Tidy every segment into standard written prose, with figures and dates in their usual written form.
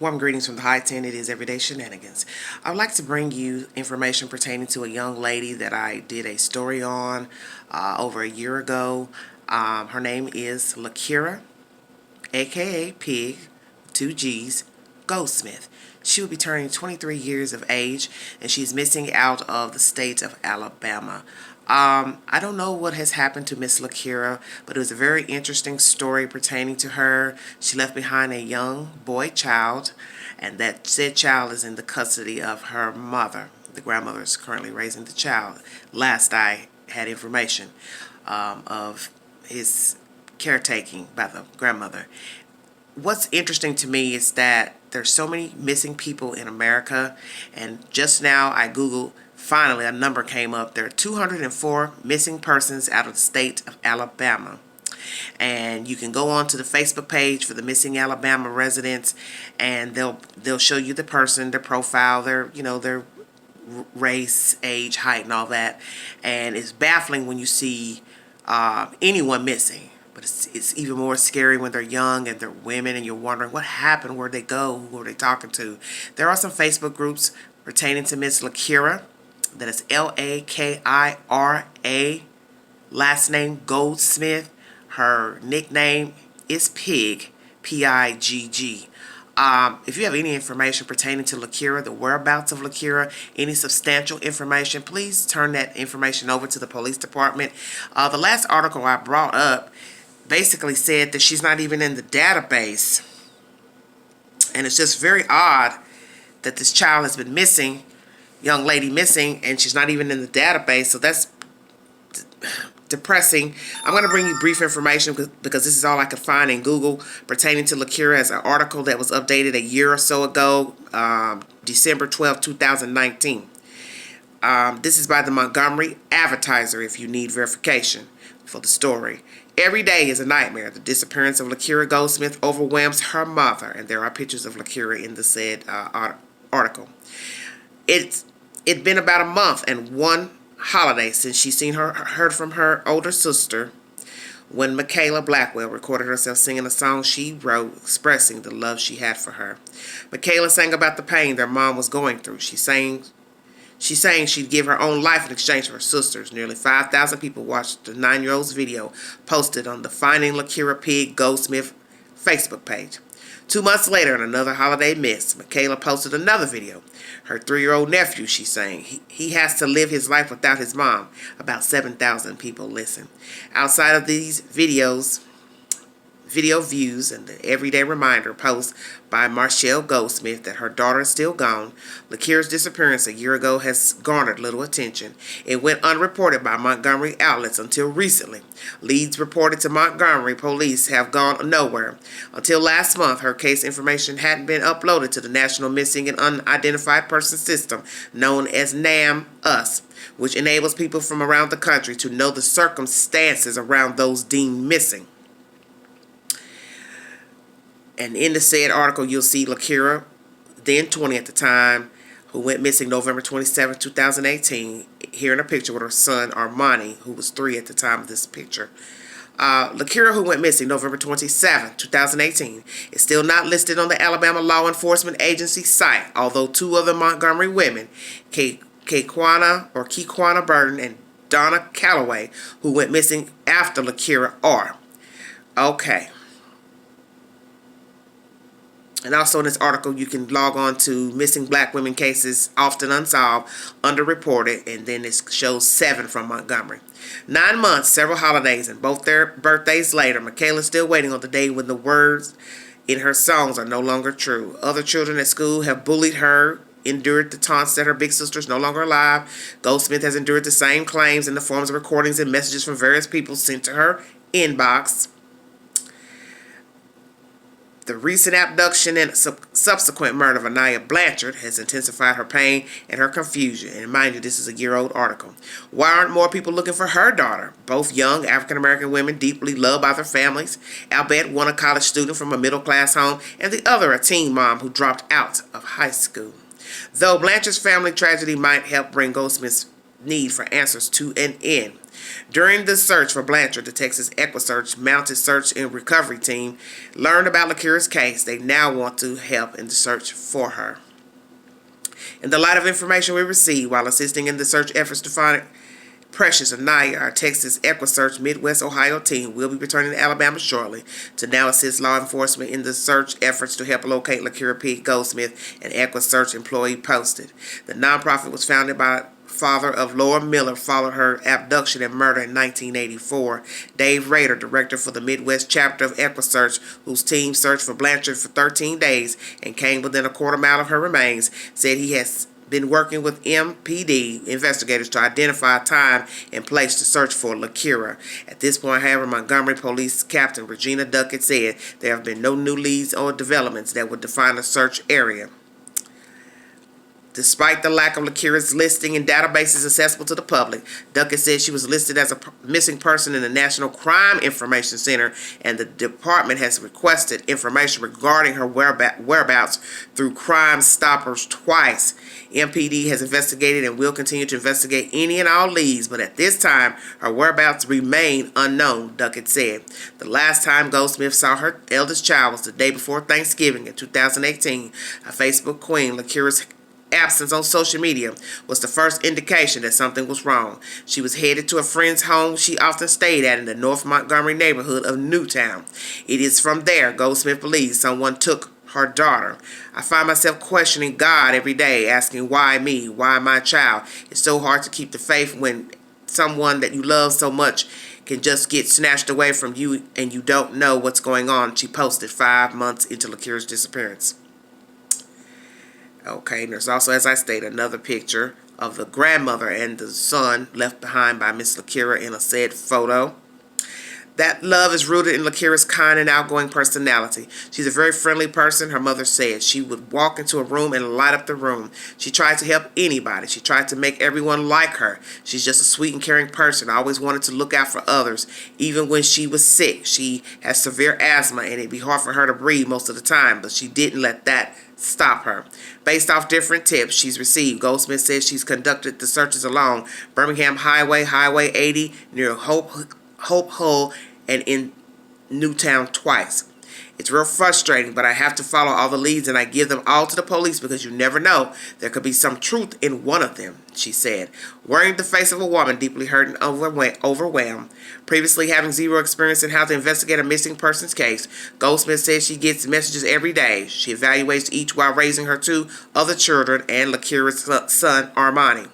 Warm greetings from the high 10. It is Everyday Shenanigans. I would like to bring you information pertaining to a young lady that I did a story on over a year ago. Her name is Lakira, aka Pigg, 2 G's, Goldsmith. She will be turning 23 years of age, and she's missing out of the state of Alabama. I don't know what has happened to Miss Lakira, but it was a very interesting story pertaining to her. She left behind a young boy child, and that said child is in the custody of her mother. The grandmother is currently raising the child. Last I had information of his caretaking by the grandmother. What's interesting to me is that there's so many missing people in America, and just now I Googled, finally a number came up. There are 204 missing persons out of the state of Alabama. And you can go on to the Facebook page for the missing Alabama residents, and they'll show you the person, their profile, their race, age, height, and all that. And it's baffling when you see anyone missing. But it's even more scary when they're young and they're women and you're wondering what happened, where'd they go, who were they talking to. There are some Facebook groups pertaining to Miss Lakira. That is Lakira, last name Goldsmith. Her nickname is Pigg, Pigg. If you have any information pertaining to Lakira, the whereabouts of Lakira, any substantial information, please turn that information over to the police department. The last article I brought up basically said that she's not even in the database. And it's just very odd that this child has been missing, young lady missing, and she's not even in the database. So that's depressing. I'm going to bring you brief information because this is all I could find in Google pertaining to Lakira as an article that was updated a year or so ago, December 12, 2019. This is by the Montgomery Advertiser if you need verification for the story. Every day is a nightmare. The disappearance of Lakira Goldsmith overwhelms her mother, and there are pictures of Lakira in the said article. It's been about a month and one holiday since she's heard from her older sister when Michaela Blackwell recorded herself singing a song she wrote expressing the love she had for her. Michaela sang about the pain their mom was going through. She's saying she'd give her own life in exchange for her sister's. Nearly 5,000 people watched the 9-year-old's video posted on the Finding Lakira Pigg Goldsmith Facebook page. 2 months later, in another holiday miss, Michaela posted another video. Her 3-year-old nephew, she's saying, he has to live his life without his mom. About 7,000 people listen. Outside of these video views and the everyday reminder post by Marshall Goldsmith that her daughter is still gone, Lakira's disappearance a year ago has garnered little attention. It went unreported by Montgomery outlets until recently. Leads reported to Montgomery police have gone nowhere. Until last month, her case information hadn't been uploaded to the National Missing and Unidentified Persons System, known as NAM-US, which enables people from around the country to know the circumstances around those deemed missing. And in the said article, you'll see Lakira, then 20 at the time, who went missing November 27, 2018, here in a picture with her son, Armani, who was 3 at the time of this picture. Lakira, who went missing November 27, 2018, is still not listed on the Alabama Law Enforcement Agency site, although 2 other Montgomery women, Kekwana Burton and Donna Calloway, who went missing after Lakira, are. Okay. And also in this article, you can log on to Missing Black Women Cases Often Unsolved, Underreported, and then it shows 7 from Montgomery. 9 months, several holidays, and both their birthdays later, Michaela's still waiting on the day when the words in her songs are no longer true. Other children at school have bullied her, endured the taunts that her big sister is no longer alive. Goldsmith has endured the same claims in the forms of recordings and messages from various people sent to her inbox. The recent abduction and subsequent murder of Anaya Blanchard has intensified her pain and her confusion. And mind you, this is a year-old article. Why aren't more people looking for her daughter? Both young African-American women deeply loved by their families, albeit one a college student from a middle-class home and the other a teen mom who dropped out of high school. Though Blanchard's family tragedy might help bring Goldsmith's need for answers to an end. During the search for Blanchard, the Texas EquiSearch Mounted Search and Recovery Team learned about Lakira's case. They now want to help in the search for her. In the light of information we received while assisting in the search efforts to find Precious Anaya, our Texas EquiSearch Midwest Ohio team, will be returning to Alabama shortly to now assist law enforcement in the search efforts to help locate Lakira Pigg Goldsmith, an EquiSearch employee posted. The nonprofit was founded by father of Laura Miller followed her abduction and murder in 1984. Dave Rader, director for the Midwest chapter of EquiSearch, whose team searched for Blanchard for 13 days and came within a quarter mile of her remains, said he has been working with MPD investigators to identify a time and place to search for Lakira. At this point, however, Montgomery Police Captain Regina Duckett said there have been no new leads or developments that would define a search area. Despite the lack of Lakira's listing in databases accessible to the public, Duckett said she was listed as a missing person in the National Crime Information Center, and the department has requested information regarding her whereabouts through Crime Stoppers twice. MPD has investigated and will continue to investigate any and all leads, but at this time, her whereabouts remain unknown, Duckett said. The last time Goldsmith saw her eldest child was the day before Thanksgiving in 2018. A Facebook queen, Lakira's absence on social media was the first indication that something was wrong. She was headed to a friend's home she often stayed at in the North Montgomery neighborhood of Newtown. It is from there, Goldsmith believes, someone took her daughter. I find myself questioning God every day, asking why me, why my child. It's so hard to keep the faith when someone that you love so much can just get snatched away from you and you don't know what's going on, she posted 5 months into Lakira's disappearance. Okay, and there's also, as I stated, another picture of the grandmother and the son left behind by Miss Lakira in a said photo. That love is rooted in Lakira's kind and outgoing personality. She's a very friendly person, her mother said. She would walk into a room and light up the room. She tried to help anybody. She tried to make everyone like her. She's just a sweet and caring person. Always wanted to look out for others. Even when she was sick, she has severe asthma and it'd be hard for her to breathe most of the time, but she didn't let that stop her. Based off different tips she's received, Goldsmith says she's conducted the searches along Birmingham Highway, Highway 80, near Hope Hull, and in Newtown twice. It's real frustrating, but I have to follow all the leads and I give them all to the police because you never know. There could be some truth in one of them, she said. Wearing the face of a woman deeply hurt and overwhelmed, previously having zero experience in how to investigate a missing person's case, Goldsmith says she gets messages every day. She evaluates each while raising her 2 other children and Lakira's son, Armani.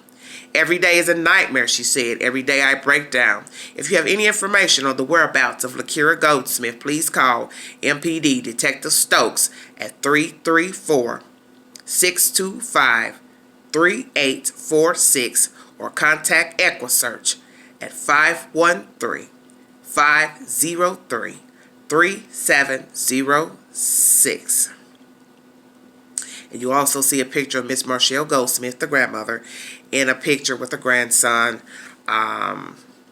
Every day is a nightmare, she said. Every day I break down. If you have any information on the whereabouts of Lakira Goldsmith, please call MPD Detective Stokes at 334-625-3846 or contact EquiSearch at 513-503-3706. And you also see a picture of Miss Marshall Goldsmith, the grandmother, in a picture with her grandson,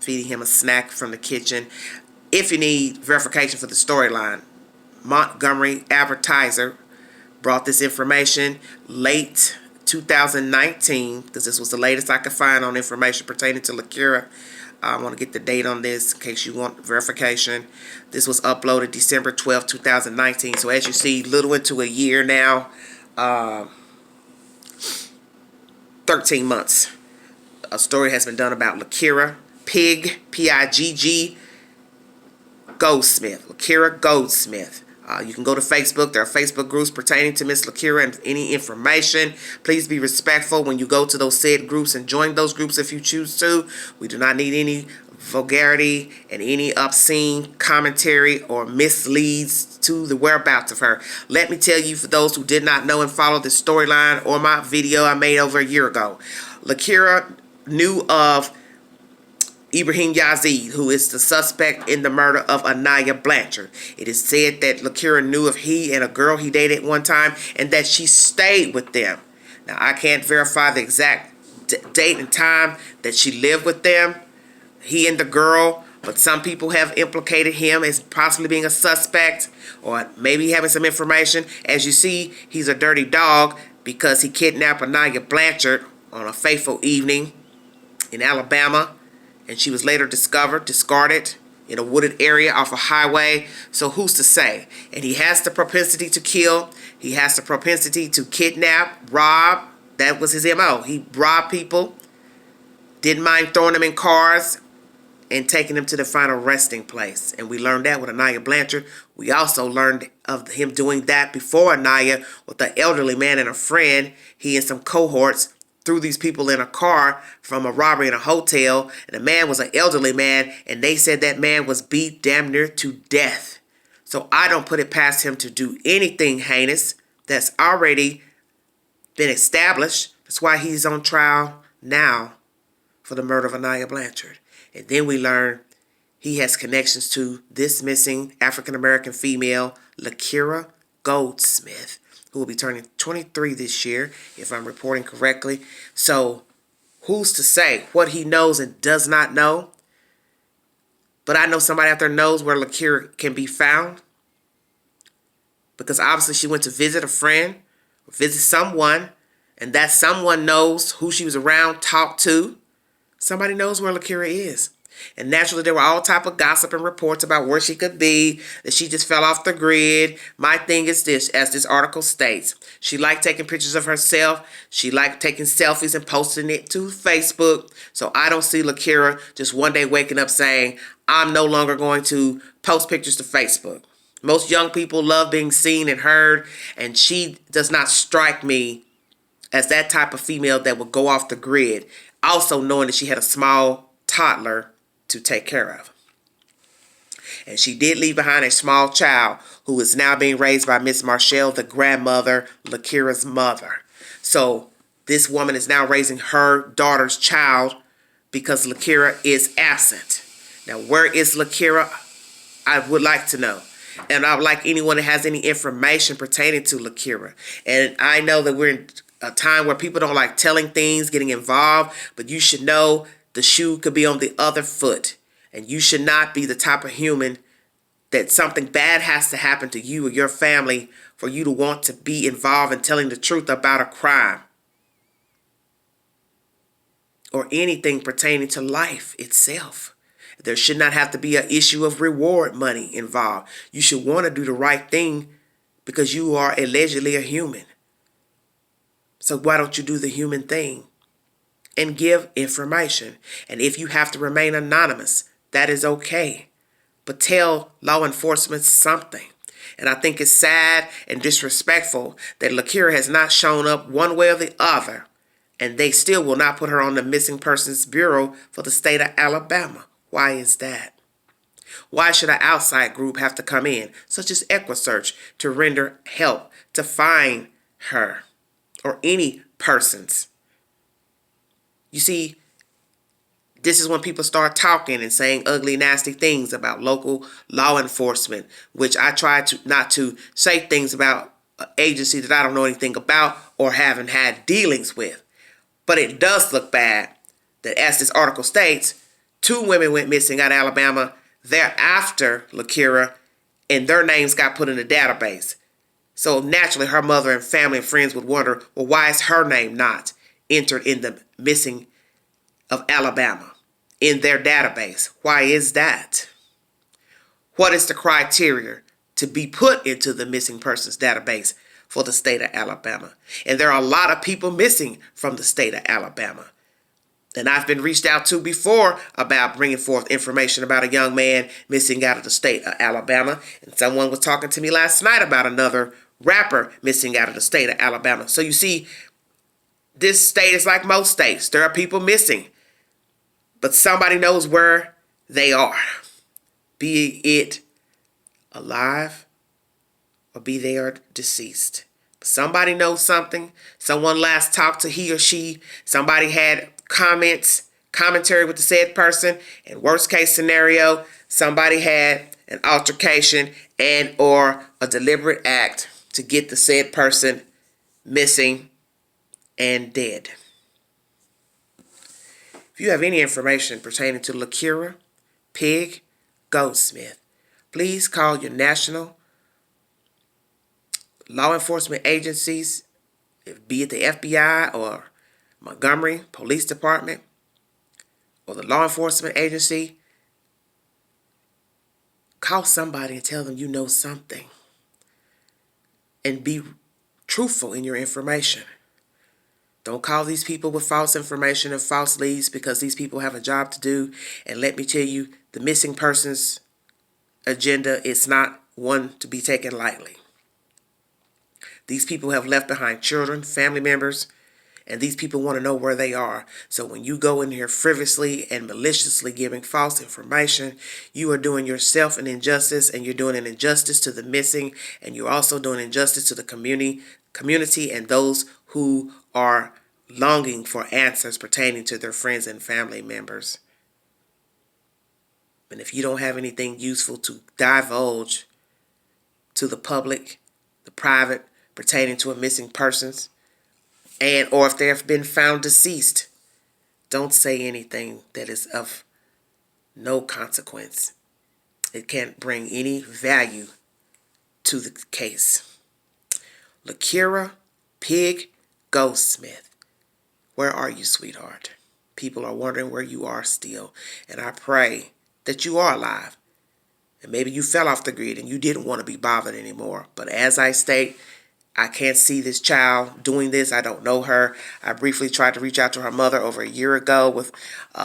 feeding him a snack from the kitchen. If you need verification for the storyline, Montgomery Advertiser brought this information late 2019, because this was the latest I could find on information pertaining to Lakira. I want to get the date on this in case you want verification. This was uploaded December 12, 2019. So as you see, little into a year now. 13 months. A story has been done about Lakira Pigg, P-I-G-G, Goldsmith. Lakira Goldsmith. You can go to Facebook. There are Facebook groups pertaining to Miss Lakira and any information. Please be respectful when you go to those said groups and join those groups if you choose to. We do not need any vulgarity and any obscene commentary or misleads to the whereabouts of her. Let me tell you, for those who did not know and follow this storyline or my video I made over a year ago, Lakira knew of Ibrahim Yazid, who is the suspect in the murder of Anaya Blanchard. It is said that Lakira knew of he and a girl he dated one time and that she stayed with them. Now, I can't verify the exact date and time that she lived with them, he and the girl, but some people have implicated him as possibly being a suspect or maybe having some information. As you see, he's a dirty dog because he kidnapped Anaya Blanchard on a fateful evening in Alabama and she was later discarded in a wooded area off a highway. So who's to say? And he has the propensity to kill. He has the propensity to kidnap, rob. That was his MO. He robbed people, didn't mind throwing them in cars, and taking them to the final resting place. And we learned that with Anaya Blanchard. We also learned of him doing that before Anaya with an elderly man and a friend. He and some cohorts threw these people in a car from a robbery in a hotel. And the man was an elderly man, and they said that man was beat damn near to death. So I don't put it past him to do anything heinous that's already been established. That's why he's on trial now for the murder of Anaya Blanchard. And then we learn he has connections to this missing African-American female, Lakira Goldsmith, who will be turning 23 this year, if I'm reporting correctly. So who's to say what he knows and does not know? But I know somebody out there knows where Lakira can be found, because obviously she went to visit a friend, or visit someone, and that someone knows who she was around, talked to. Somebody knows where Lakira is. And naturally, there were all type of gossip and reports about where she could be, that she just fell off the grid. My thing is this, as this article states, she liked taking pictures of herself. She liked taking selfies and posting it to Facebook. So I don't see Lakira just one day waking up saying, I'm no longer going to post pictures to Facebook. Most young people love being seen and heard, and she does not strike me as that type of female that would go off the grid, also knowing that she had a small toddler to take care of. And she did leave behind a small child who is now being raised by Miss Marshall, the grandmother, Lakira's mother. So this woman is now raising her daughter's child because Lakira is absent. Now, where is Lakira? I would like to know. And I would like anyone that has any information pertaining to Lakira. And I know that we're in a time where people don't like telling things, getting involved, but you should know the shoe could be on the other foot. And you should not be the type of human that something bad has to happen to you or your family for you to want to be involved in telling the truth about a crime or anything pertaining to life itself. There should not have to be an issue of reward money involved. You should want to do the right thing because you are allegedly a human. So why don't you do the human thing and give information? And if you have to remain anonymous, that is okay. But tell law enforcement something. And I think it's sad and disrespectful that Lakira has not shown up one way or the other, and they still will not put her on the Missing Persons Bureau for the state of Alabama. Why is that? Why should an outside group have to come in, such as EquiSearch, to render help to find her or any persons? You see, this is when people start talking and saying ugly, nasty things about local law enforcement, which I try to not to say things about an agency that I don't know anything about or haven't had dealings with. But it does look bad that, as this article states, 2 women went missing out of Alabama thereafter Lakira, and their names got put in the database. So naturally, her mother and family and friends would wonder, well, why is her name not entered in the missing of Alabama in their database? Why is that? What is the criteria to be put into the missing persons database for the state of Alabama? And there are a lot of people missing from the state of Alabama. And I've been reached out to before about bringing forth information about a young man missing out of the state of Alabama. And someone was talking to me last night about another rapper missing out of the state of Alabama. So you see, this state is like most states. There are people missing, but somebody knows where they are, be it alive or be they are deceased. Somebody knows something. Someone last talked to he or she. Somebody had commentary with the said person. And worst case scenario, somebody had an altercation and or a deliberate act to get the said person missing and dead. If you have any information pertaining to Lakira, Pigg, Goldsmith, please call your national law enforcement agencies, be it the FBI or Montgomery Police Department or the law enforcement agency, call somebody and tell them you know something. And be truthful in your information. Don't call these people with false information and false leads, because these people have a job to do. And let me tell you, the missing persons agenda is not one to be taken lightly. These people have left behind children, family members, and these people want to know where they are. So when you go in here frivolously and maliciously giving false information, you are doing yourself an injustice, and you're doing an injustice to the missing, and you're also doing injustice to the community and those who are longing for answers pertaining to their friends and family members. And if you don't have anything useful to divulge to the public, the private, pertaining to a missing persons, and or if they have been found deceased, don't say anything that is of no consequence. It can't bring any value to the case. Lakira, Pigg, Goldsmith, where are you, sweetheart? People are wondering where you are still. And I pray that you are alive. And maybe you fell off the grid and you didn't want to be bothered anymore. But as I state, I can't see this child doing this. I don't know her. I briefly tried to reach out to her mother over a year ago with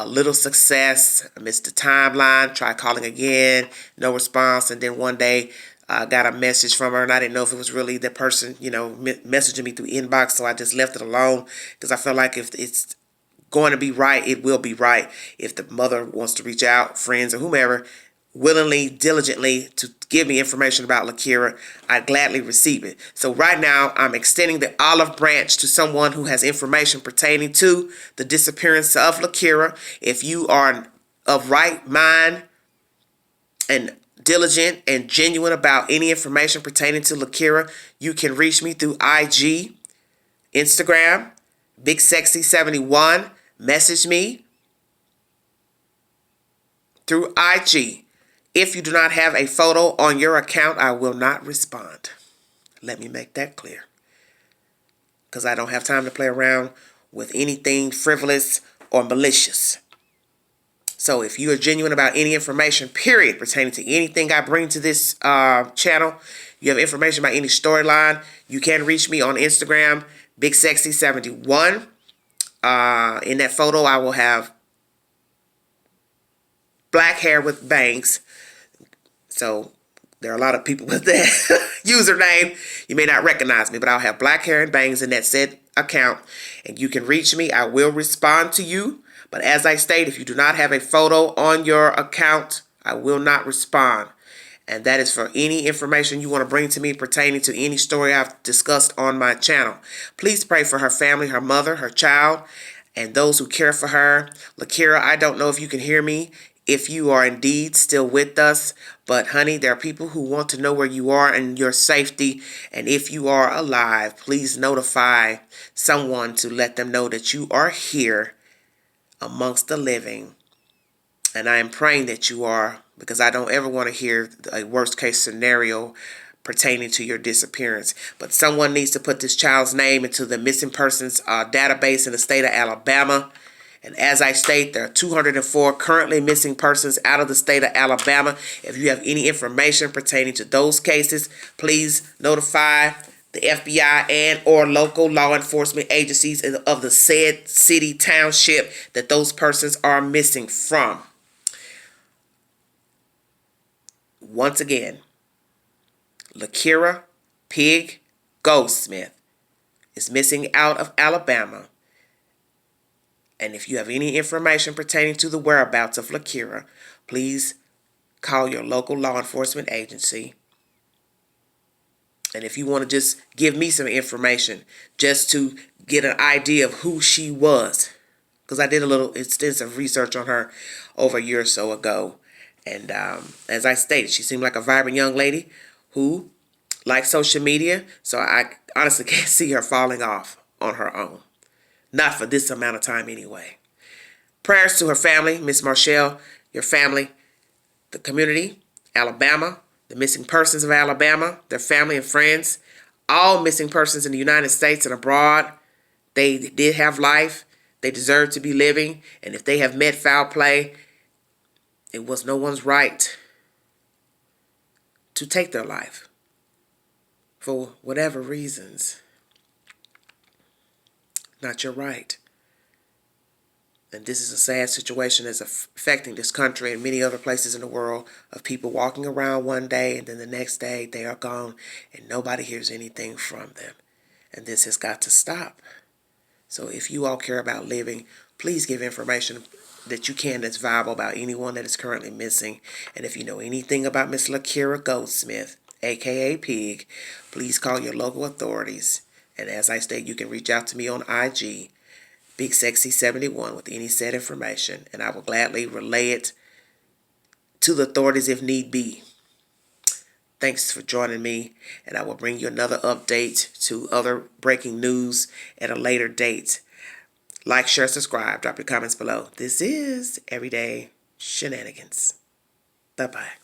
little success. I missed the timeline. Tried calling again. No response. And then one day I got a message from her, and I didn't know if it was really the person, messaging me through inbox. So I just left it alone, because I felt like if it's going to be right, it will be right. If the mother wants to reach out, friends or whomever, willingly, diligently to give me information about Lakira, I'd gladly receive it. So right now, I'm extending the olive branch to someone who has information pertaining to the disappearance of Lakira. If you are of right mind and diligent and genuine about any information pertaining to Lakira, you can reach me through IG, Instagram, BigSexy71. Message me through IG. If you do not have a photo on your account, I will not respond. Let me make that clear, because I don't have time to play around with anything frivolous or malicious. So if you are genuine about any information, period, pertaining to anything I bring to this channel, you have information about any storyline, you can reach me on Instagram, BigSexy71. In that photo, I will have black hair with bangs. So there are a lot of people with that username. You may not recognize me, but I'll have black hair and bangs in that said account. And you can reach me. I will respond to you. But as I state, if you do not have a photo on your account, I will not respond. And that is for any information you want to bring to me pertaining to any story I've discussed on my channel. Please pray for her family, her mother, her child, and those who care for her. Lakira, I don't know if you can hear me, if you are indeed still with us. But honey, there are people who want to know where you are and your safety. And if you are alive, please notify someone to let them know that you are here amongst the living. And I am praying that you are, because I don't ever want to hear a worst case scenario pertaining to your disappearance. But someone needs to put this child's name into the missing persons database in the state of Alabama. And as I state, there are 204 currently missing persons out of the state of Alabama. If you have any information pertaining to those cases, please notify the FBI and or local law enforcement agencies of the said city, township that those persons are missing from. Once again, Lakira, Pigg, Goldsmith is missing out of Alabama. And if you have any information pertaining to the whereabouts of Lakira, please call your local law enforcement agency. And if you want to just give me some information just to get an idea of who she was, because I did a little extensive research on her over a year or so ago. And as I stated, she seemed like a vibrant young lady who liked social media. So I honestly can't see her falling off on her own. Not for this amount of time anyway. Prayers to her family, Miss Marshall, your family, the community, Alabama, the missing persons of Alabama, their family and friends, all missing persons in the United States and abroad. They did have life. They deserve to be living, and if they have met foul play, it was no one's right to take their life for whatever reasons. Not your right. And this is a sad situation that's affecting this country and many other places in the world, of people walking around one day and then the next day they are gone and nobody hears anything from them. And this has got to stop. So if you all care about living, please give information that you can that's viable about anyone that is currently missing. And if you know anything about Miss Lakira Goldsmith, aka Pigg, please call your local authorities. And as I stated, you can reach out to me on IG, Big Sexy 71, with any said information, and I will gladly relay it to the authorities if need be. Thanks for joining me, and I will bring you another update to other breaking news at a later date. Like, share, subscribe, drop your comments below. This is Everyday Shenanigans. Bye-bye.